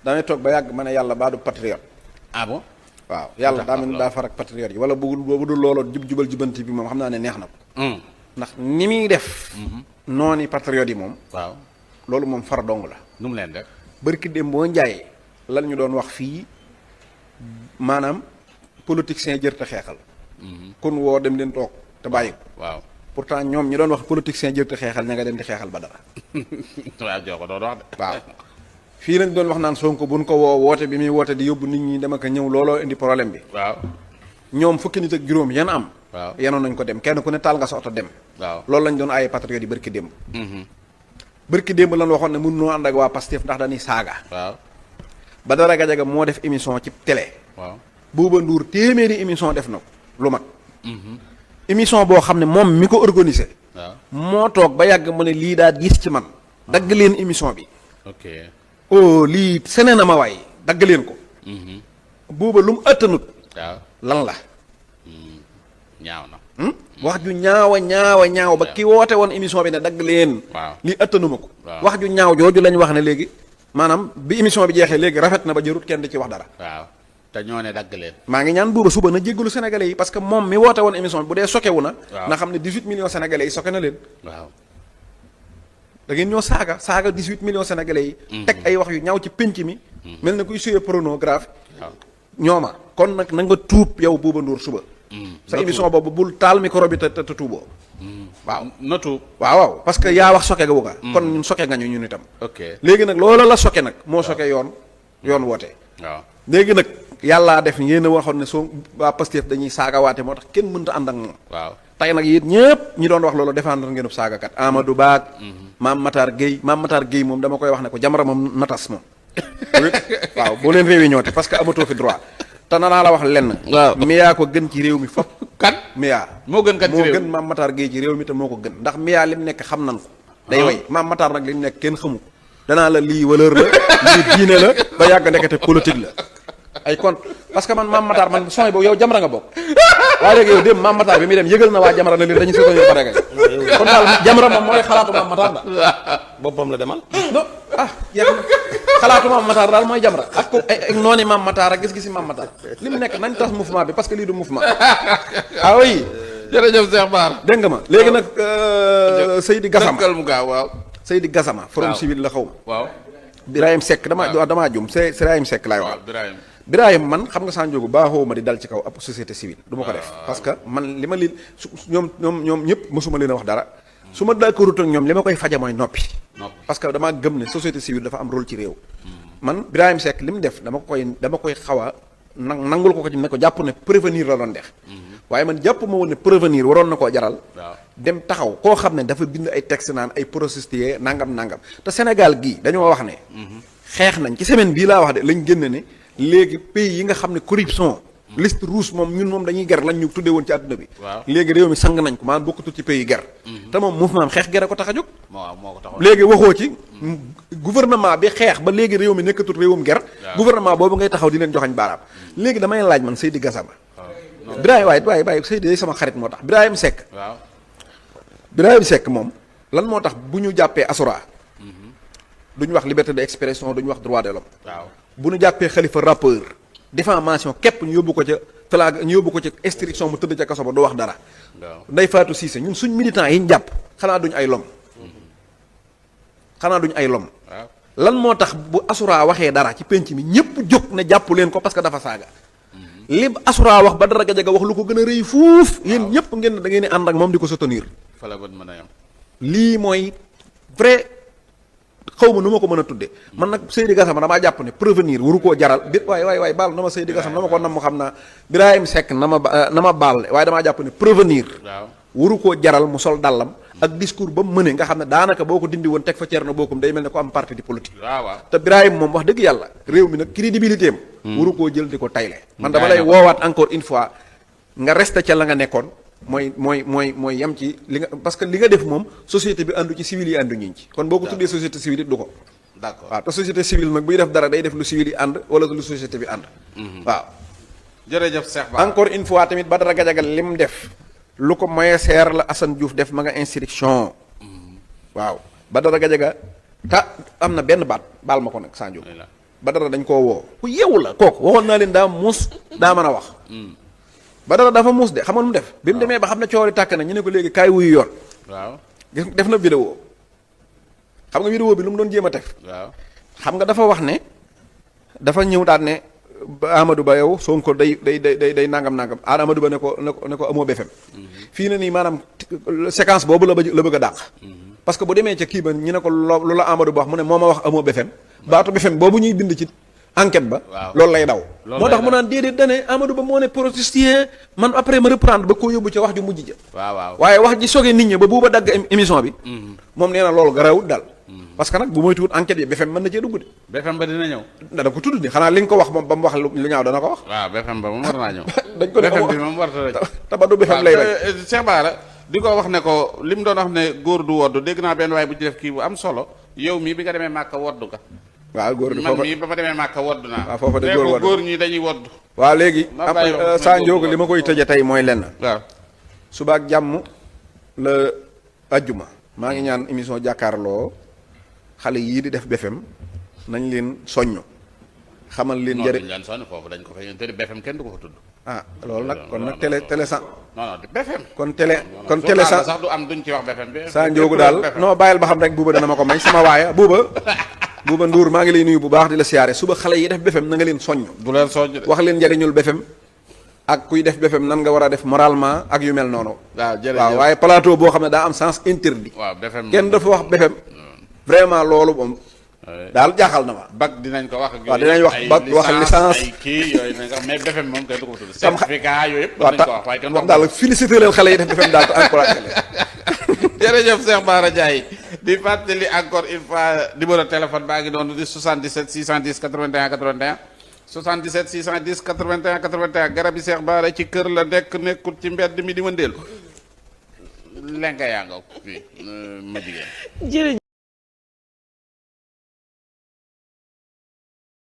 damay toog ba yàgg ma ne yàlla baa du patriote. ah bon. waaw yàlla daa mel ni daa far ak patriote yi wala bu dul looloo jubal jubanti bi moom xam naa ne neex na ko. ndax ni muy def. noonu patriote yi moom. waaw loolu moom far dong la. nu mu leen def. barki dem boo njaayee lan ñu doon wax fii maanaam politicien jërte xeexal. kon woo dem leen toog te bàyyi ko. waaw pourtant ñoom ñi doon wax politicien jërte xeexal ña nga dem di xeexal ba dara. waaw joo ko doon wax de. waaw fii lañ doon wax naan Sonko buñ ko woote bi muy woote di yóbbu nit ñi dem ak ñëw looloo indi problème bi. waaw ñoom fukki nit ak juróom yan am. waaw yenoon nañ ko dem kenn ku ne taal nga sa oto dem. waaw loolu lañ doon aaye patriote yi barki démb. barki démb lan waxoon ne mën noo ànd ak waa Pastef ndax dañuy saaga. waaw Badara Gadiaga moo def émission ci télé. waaw Bouba Ndour téeméeri émission def na ko lu mag. émission boo xam ne moom mi ko organisé. waaw moo toog ba yàgg mu ne lii daa gis ci man. dagg leen émission bi. ok. oh lii sene na ma waay dagg leen ko. Bouba lu mu ëttanut. waaw lan la. ñaaw na. wax ju ñaaw ba ki woote woon émission bi ne dagg leen. waaw lii ëttanuma ko. waaw wax ju ñaaw jooju lañ wax ne léegi maanaam bi émission bi jeexee léegi rafet na ba jërut kenn di ci wax dara. waaw te ñoo ne dagg leen. maa ngi ñaan Bouba suba na jéggalu sénégalais yi parce que moom mi woote woon émission bi bu dee sokewu na. waaw na xam ne 18 millions sénégalais yi soke na leen. waaw. da ngeen ñoo saaga 18 millions sénégalais yi. teg ay wax yu ñaaw ci pénc mi. mel na kuy suyee pornographe. waaw ñooma kon nag na nga tuub yow Bouba Ndour suba. sa émission boobu bul taal micro bi te tuuboo. waaw na tuub. waaw parce que yaa wax soke gu nga kon ñun soke nga ñu ñun itam. ok léegi nag loola la soke nag moo soke yoon woote. waaw léegi nag yàllaa def yéen a waxoon ne soo waa Pastef dañuy saagawaate moo tax kenn mënta ànd ak moom. waaw tey nag yéen ñëpp ñi doon wax loolu défendre ngeen saagakat Amadou Ba. Mame Matar Gueye moom dama koy wax ne ko Jamra moom natas moom. waaw boo leen réunion te parce que amatoo fi droit te nanaa la wax lenn. waaw Miyaa ko gën ci réew mi fop kan Miyaa moo gën kan ci réew moo gën Mame Matar Gueye ci réew mi te moo ko gën ndax Miyaa li mu nekk xam nan ko. day way Mame Matar nag li mu nekk kenn xamu ko. danaa la lii valeur la lii diine la ba yàgg ndekete politique la ay kon parce que man Mame Matar man sooy boobu yow Jamra nga bokk waaye léegi yow dem Mame Matar bi muy dem yëgal na waa Jamra ne leen dañu soutenir ba rek kon daal Jamra moom mooy xalaatu Mame Matar daal boppam la demal. non yeex na xalaatu Mame Matar daal mooy Jamra ak ko ay nooni Mame Matar ak gis-gisi Mame Matar li mu nekk nañ tas mouvement bi parce que lii du mouvement ah oui jërëjëf Cheikh Bara. dégg nga ma léegi nag Seydi Gassama dëkkal mu gaaw waaw. Seydi Gassama forum waaw civil la xaw ma waaw. Birahim Seck damaa jum c'est Birahim Seck laay wax Birahim. Birahim man xam nga Sanjoogu baaxoo ma di dal ci kaw ab société civile du ma ko def parce que man li ma leen ñoom ñëpp mosuma leen a wax dara su ma d'accordut ak ñoom li ma koy faje mooy noppi parce que damaa gëm ne société civile dafa am rôle ci réew man Birahim Seck li mu def dama koy xaw a nangul ko ci ne ko jàpp ne prévenir la doon def waaye man jàpp ma woon ne prévenir waroon na koo jaral dem taxaw koo xam ne dafa bind ay texte naan ay prostituées nangam te Sénégal gii dañoo wax ne xeex nañ ci semaine bii laa wax de lañ génn ne léegi pays yi nga xam ne corruption liste rouge moom ñun moom dañuy ger lañ ñu tuddee woon ci àdduna bi léegi réew mi sang nañ ko maanaam bokkatul ci pays ger te moom mouvement xeex ger a ko tax a jóg moo ko taxoon léegi waxoo ci gouvernement bi xeex ba léegi réew mi nekkatul réewum ger gouvernement boobu ngay taxaw di leen joxañ baaraam léegi damay laaj man Seydi Gassama Birahim waaye Seydi day sama xarit moo tax Birahim Seck waaw Birahim Seck moom lan moo tax bu ñu jàppee Asura duñu wax liberté d'expression duñu wax droit de l'homme waaw bu ñu jàppee Khalifa rappeur diffamation képp ñu yóbbu ko ca flag ñu yóbbu ko ca instruction mu tëdd ca kaso ba du wax dara Ndeye Fatou Cissé ñun suñ militants yi ñu jàpp xanaa duñ ay lom lan moo tax bu Asura waxee dara ci penc mi ñëpp jóg ne jàpp leen ko parce que dafa saaga li Asura wax Badara Gadiaga wax lu ko gën a rëy fuuf yéen ñëpp ngeen da ngeen di ànd ak moom di ko soutenir fa la bët mën a yam lii mooy vrai xaw ma nu ma ko mën a tudde man nag Seydi Gassama damaa jàpp ne prévenir waru koo jaral bi waay baal na ma Seydi Gassama na ma ko nam mu xam naa Birahim Seck na ma baal waaye damaa jàpp ne prévenir waru koo jaral mu sol dàllam ak discours ba mu mëne nga xam ne daanaka boo ko dindi woon teg fa Thierno Bocoum day mel ne ko am parti di politique te Birahim moom wax dëgg yàlla réew mi nag crédibilité am waru koo jël di ko tayle man dama lay woowaat encore une fois nga resté ca la nga nekkoon mooy yam ci li nga parce que li nga def moom société bi àndu ci civil yi àndu ñiñ ci kon boo ko tuddee société civile it du ko d'accord waaw te société civile nag buy def dara day def lu civil yi ànd wala lu société bi ànd waaw jërëjëf Cheikh Bara encore une fois tamit Badara Gadiaga lim def lu ko moyen seer la Assane Diouf def ma nga instruction waaw Badara Gadiaga ta am na benn baat baal ma ko nag Sanjo Badara dañ koo woo ku yeewu la kooku waxoon naa leen daa muus daa mën a wax Badara dafa muus de xam nga nu mu def bi mu demee ba xam ne coori tàkk na ñu ne ko léegi kaay wuyu yoon waaw gis def na vidéo xam nga vidéo bi lu mu doon jéem a def waaw xam nga dafa wax ne dafa ñëw daal ne Amadou Ba yow Sonko day nangam Amadou Ba ne ko amoo BFM fii na nii maanaam séquence boobu la bëgg a dàq parce que bu demee ca kii ba ñu ne ko lu la Amadou Ba wax mu ne moo ma wax amoo BFM baatu BFM boobu ñuy bind ci enquête ba loolu lay daw moo tax mu naan déedéet dane Amadou Ba moo ne protestier man après ma reprendre ba koo yóbbu ca wax ju mujj ja waaye wax ji sogee nit ñi ba buuba dagg émission bi moom nee na loolu garawut daal parce que nag bu moy tuut enquête yi BFM mën na cee dugg de BFM ba dina ñëw dana ko tudd ni xanaa li nga ko wax moom ba mu wax lu ñaaw dana ko wax waaw BFM ba moom war naa ñëw dañ ko BFM bi moom war ta te ba du BFM lay rek Cheikh Bara di ko wax ne ko li mu doon wax ne góor du woddu dégg naa benn waaye bu ci def kii bu am solo yow mii bi nga demee Màkka woddu ka waaw góor man mii ba ma demee Màkka woddu naa waaw foofa de góor ñi dañuy woddu waaw léegi saa njóogu li ma koy tëje tey mooy lenn waaw suba ak jàmm la ajjuma maa ngi ñaan émission jàkkaarloo xale yii di def BFM nañ leen soññ xamal leen njëriñ leen soññ foofu dañ ko fay te BFM kenn du ko fa tudd loolu nag kon nag télé sa non BFM kon télé sa sax du am duñ ci wax BFM bi saa njóogu daal non bàyyil ba xam rek buuba dana ma ko may sama waaya buuba Ndour maa ngi lay nuyu bu baax di la siyaare suba xale yi def BFM na nga leen soññ du leen soññ wax leen njëriñul BFM ak kuy def BFM nan nga war a def moralement ak yu mel noonu waaw waaye plateau boo xam ne daa am sens interdit waaw BFM kenn dafa wax BFM vraiment loolu moom daal jaaxal na ma bac dinañ ko wax ak waaw dinañ wax bac wax licence ay kii yooyu nañ ko wax mais BFM moom kenn du ko tudd certificat yooyu yëpp nañ ko wax waaye kenn wax daal félicité leen xale yi def BFM daal te encouragé leen jërëjëf Cheikh Bara Ndiaye di fàttali encore une fois numéro téléphone baa ngi doon di 77 610 81 81 77 610 81 81 garab yi Cheikh Bara ci kër la nekk nekkul ci mbedd mi di wëndeelu lenka yaa nga fii ma jigéen